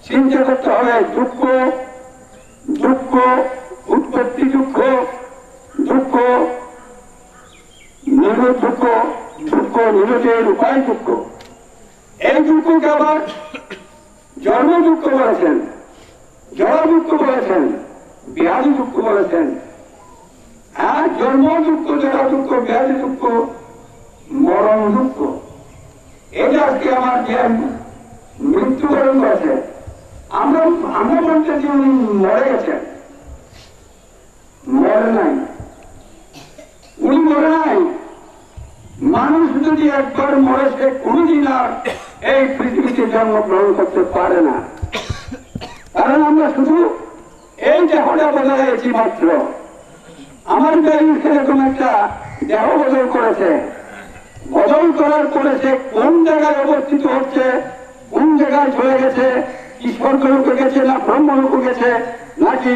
চিন্তা করতে হবে দুঃখ দুঃখ উৎপত্তি দুঃখ দুঃখ নিরোধ দুঃখ দুঃখ নিরোধের উপায় দুঃখ। এই দুঃখকে আবার জন্ম দুঃখ বলেছেন, জড় দুঃখ বলেছেন, ব্যাধি দুঃখ বলেছেন। হ্যাঁ, জন্ম দুঃখ, জড় দুঃখ, ব্যাধি দুঃখ, মরণ দুঃখ। এটা আজকে আমার যে মৃত্যুবরণ করেছে, আমরা বলতে যে উনি মরে গেছেন, মরে নাই, উনি মরে নাই। মানুষ যদি একবার মরে সে কোনদিন আর এই পৃথিবীতে জন্মগ্রহণ করতে পারে না। কারণ আমরা শুধু এই দেহটা বদলাইছি মাত্র। আমার দেহ সেরকম একটা দেহ বদল করেছে, বদল করার পরে সে কোন জায়গায় অবস্থিত হচ্ছে, কোন জায়গায় চলে গেছে, কি স্বর্গলোকে গেছে না ব্রহ্মলোকে গেছে, নাকি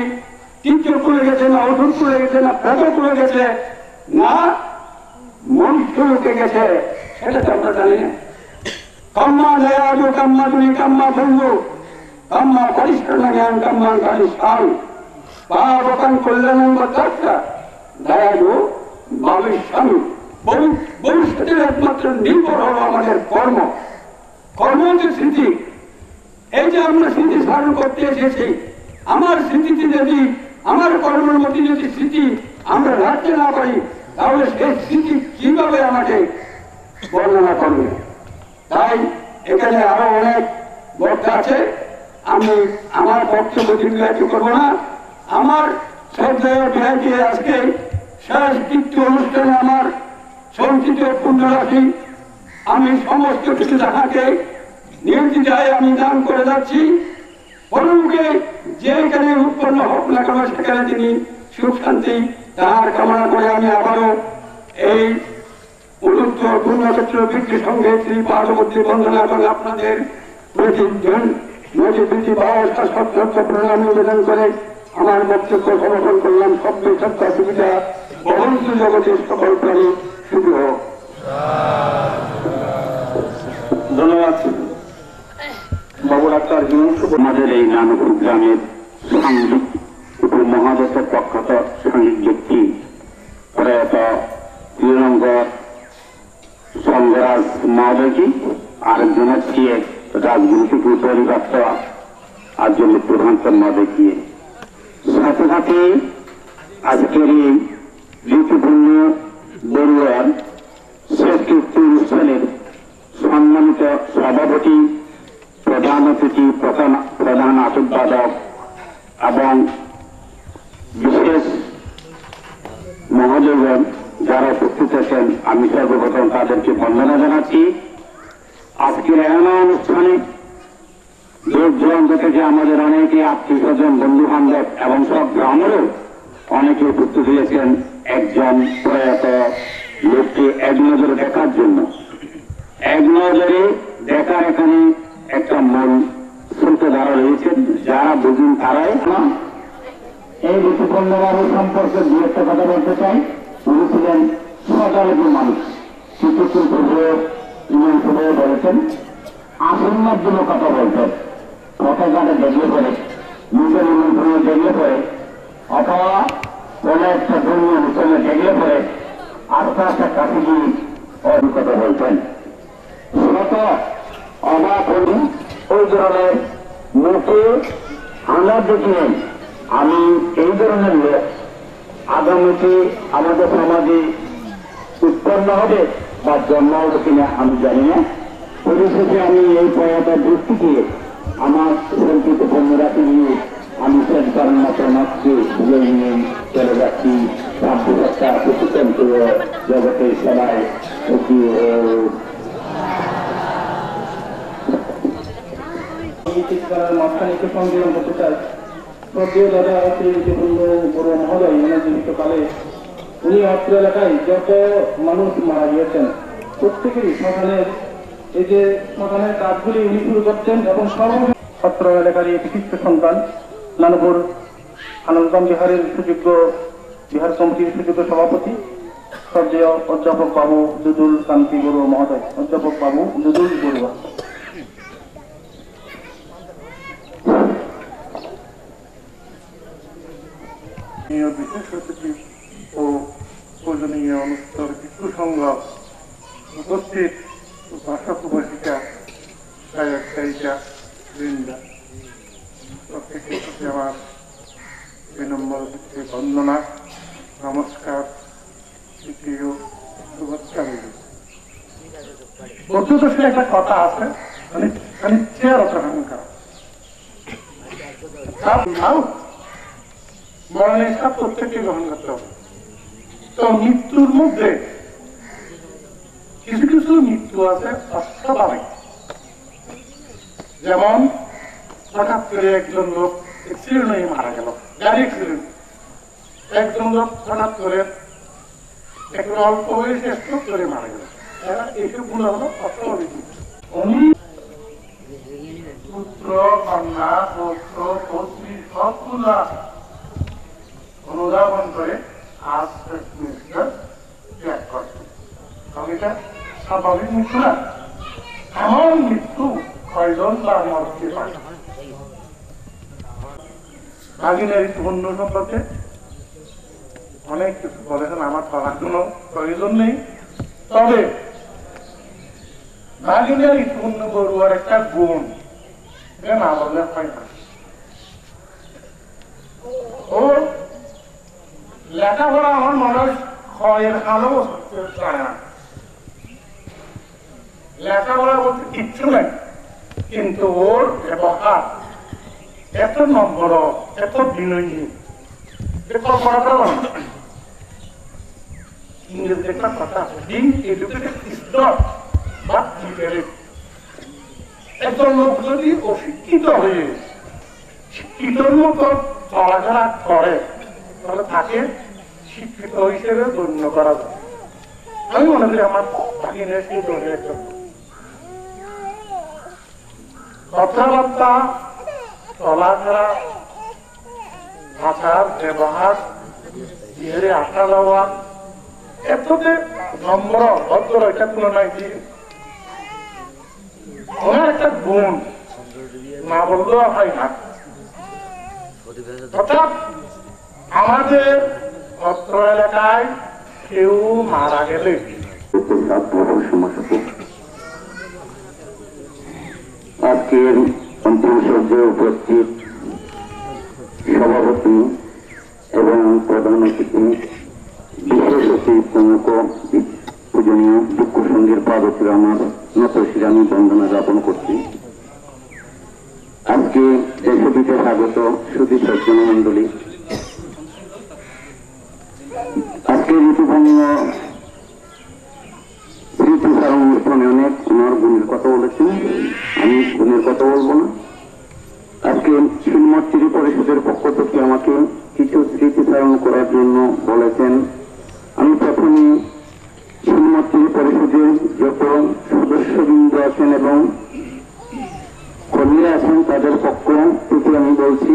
তীর্থকুলে গেছে না অধুরকুলে গেছে না প্রেতকুলে গেছে না মনুষ্যলোকে গেছে, সেটা তো আমরা জানি না। কাম্মা দয়াজু কাম্মা তুমি কাম্মা বন্ধু কাম্মা পরিষ্কার জ্ঞান কাম্মা কালী সাল বাবান কল্যাণ চারটা দয়াজু বাবুর স্বামী। ভবিষ্যতের একমাত্র নির্ভর হলো আমাদের কর্ম, কর্ম যে স্মৃতি। এই যে আমরা স্মৃতি স্মরণ করতে এসেছি, আমার স্মৃতিতে যদি আমার কর্মের মধ্যে যদি স্মৃতি আমরা রাখতে না পারি, তাহলে সেই স্মৃতি কিভাবে আমাকে বর্ণনা করবে? তাই এখানে আরো অনেক বক্তা আছে, আমি আমার বক্তব্য দীর্ঘায়িত করবো না। আমার শ্রদ্ধেয় বিহারকে আজকে শেষ কৃত্য অনুষ্ঠানে আমার সঞ্চিত পুণ্যরাশি আমি সমস্ত কিছু তাহাকে নির্দ্বিধায় আমি দান করে যাচ্ছি। পরমুখে যেখানে উৎপন্ন হোক না কেন সেখানে তিনি সুখ শান্তি তাহার কামনা করে আমি আবারও এই উন্নত পুণ্যক্ষেত্র বৃদ্ধি সঙ্গে শ্রী পার্বতী বন্দনা এবং আপনাদের প্রণাম নিবেদন করে আমার বক্তব্য সমর্পণ করলাম। সবচেয়ে সত্য সুবিধা বহন্ত জগতের সকল প্রাণী শুরু হোক। ধন্যবাদ বাবু ডাক্তার হিমন্ত। আমাদের এই নানপুর গ্রামের সাংবাদিক উপমহাদেশের প্রখ্যাত সাংবাদিক ব্যক্তি প্রয়াত শ্রীলঙ্কার সংঘরাজ মহোদয়জি, আরেকজন হচ্ছে রাজগুরু পরিবার্ত আর্জন্য প্রধান মহোদয়কে, সাথে সাথে আজকের এই ঋতুপূর্ণ বড়ুয়ার শেষ কৃত্য অনুষ্ঠানের সম্মানিত সভাপতি, প্রধান অতিথি, প্রধান আশীর্বাদক এবং বিশেষ মহোদয়গণ যারা উপস্থিত আছেন, আমি সর্বপ্রথম তাদেরকে বন্দনা জানাচ্ছি। আজকের এমন অনুষ্ঠানে দূর দূরান্ত থেকে আমাদের অনেকে আত্মীয় স্বজন, বন্ধু বান্ধব এবং সব গ্রামেরও অনেকে উপস্থিত হয়েছেন একজন প্রয়াত লোককে এক নজরে দেখার জন্য। এক নজরে দেখার এখানে একটা মূল স্রোত দ্বারা রয়েছেন, যারা বুঝুন তারাই। এই ঋতুপূর্ণ বাবু সম্পর্কে দু একটা কথা বলতে চাই। উনি ছিলেন সদালপুর মানুষ, কিছুক্ষণ পূর্বে ইমান সভায় বলেছেন আসন্নার জন্য কথা বলতেন। পতাকাটা দেখলে পরে, নিজের নিমন্ত্রণে দেখলে পরে, অথবা কোন একটা ধর্মীয় অনুষ্ঠানে দেখলে পরে আস্তে আস্তে কাছে গিয়ে কথা বলতেন। শত অবাক হলি ওই ধরনের মুখে আমরা দেখিলেন। আমি এই ধরনের লোক আগামীতে আমাদের সমাজে উৎপন্ন হবে বা জন্ম হবে কিনা আমি জানি না। পরিশেষে আমি এই প্রয়াতের দৃষ্টিকে আমার সঞ্চিত পণ্যরাশি নিয়ে আমি শেষ কারণ মতো মাছকে ভুলে নিয়ে চলে যাচ্ছি। রাজ্যসত্তা প্রতিতন্ত্র জগতের সবাই মাঝখানে একটু সংযোজন করতে চাই। শ্রদ্ধেয় দাদা শ্রীপূর্ণ বড় মহোদয় ওনার জীবিতকালে উনি অত্র এলাকায় যত মানুষ মারা গিয়েছেন প্রত্যেকেরই শ্মশানের এই যে শ্মশানের কাজগুলি উনি শুরু করছেন এবং অত্র এলাকার এই বিশিষ্ট সন্তান নানপুর আনন্দম বিহারের সুযোগ্য বিহার কমিটির সুযোগ্য সভাপতি শ্রদ্ধেয় অধ্যাপক বাবু যদুল কান্তি বড়ুয়া মহোদয়, অধ্যাপক বাবু যদুল বড়ুয়া। বিশেষ অতিথি ও পূজনীয় অনুত্তর ভিক্ষু সংঘ উপস্থিত ভাষা প্রবাসিকা গায়ক গায়িকা বৃন্দা প্রত্যেকের প্রতি আমার বিনম্র বন্দনা নমস্কার তৃতীয় শুভেচ্ছা রইল। বৌদ্ধদেশের একটা কথা আছে মরণের সাপ প্রত্যেককে গ্রহণ করতে হবে। তো মৃত্যুর মধ্যে কিছু কিছু মৃত্যু আছে অস্বাভাবিক, যেমন হঠাৎ করে একজন লোক অ্যাক্সিডেন্ট হয়ে মারা গেল, গাড়ি অ্যাক্সিডেন্ট। একজন লোক হঠাৎ করে একটু অল্প বয়সে স্ট্রোক করে মারা গেল। এইসব গুলো হলো অস্বাভাবিক। উনি পুত্র কন্যা পৌত্র পৌত্রী সবগুলা অনুধাবন করে আজ ত্যাগ করছে। এটা স্বাভাবিক মৃত্যু না। এমন মৃত্যু কয়জন বা মরতে পারে। ভাগিনের ধন্য সম্পর্কে অনেক কিছু বলেছেন, আমার বলার কোনো প্রয়োজন নেই। তবে ভাগিনের ধন্য বড়ুয়ার একটা গুণ না বললে হয় না। ও লেখাপড়া আমার মনে হয় আলো জানে না, লেখাপড়া বলতে কিচ্ছু নাই, কিন্তু ওর ব্যবহার এত নম্র, এত বিনয়ী। কল্পনা করো না, ইংরেজিতে একটা কথা আছে, being educated is not but literate. একজন লোক যদি অশিক্ষিত হয়ে শিক্ষিতর মতো চলাফেরা করে তাহলে তাকে শিক্ষিত হিসেবে গণ্য করা যায়। আমি মনে করি আমার ভাগিনের সেই ধরনের একটা কথাবার্তা, চলাফেরা, ভাষার ব্যবহার, বিহারে আসা যাওয়া এততে নম্র ভদ্র, এটা তুলনায় দিয়ে ওনার একটা গুণ না বললেও হয় না। অর্থাৎ আমাদের অত্র এলাকায় কেউ মারা গেলে আজকের অন্তিম সজ্জায় উপস্থিত সভাপতি এবং প্রধান অতিথি বিশেষ অতিথি প্রমুখ পূজনীয় ভিক্ষু সংঘের পাদকে আমার নতশিরে আমি বন্দনা জ্ঞাপন করছি। আজকে দেশবিতে স্বাগত সুধী সজ্জন মন্ডলী। আজকে ঋতুভঙ্গ স্মৃতিচারণ অনুষ্ঠানে অনেক ওনার গুণের কথা বলেছেন, আমি গুণের কথা বলবো না। আজকে শিলমর্চিরি পরিষদের পক্ষ থেকে আমাকে কিছু স্মৃতিচারণ করার জন্য বলেছেন। আমি প্রথমে শিলমর্চিরি পরিষদের যত সদস্যবৃন্দ আছেন এবং কর্মীরা আছেন তাদের পক্ষ থেকে আমি বলছি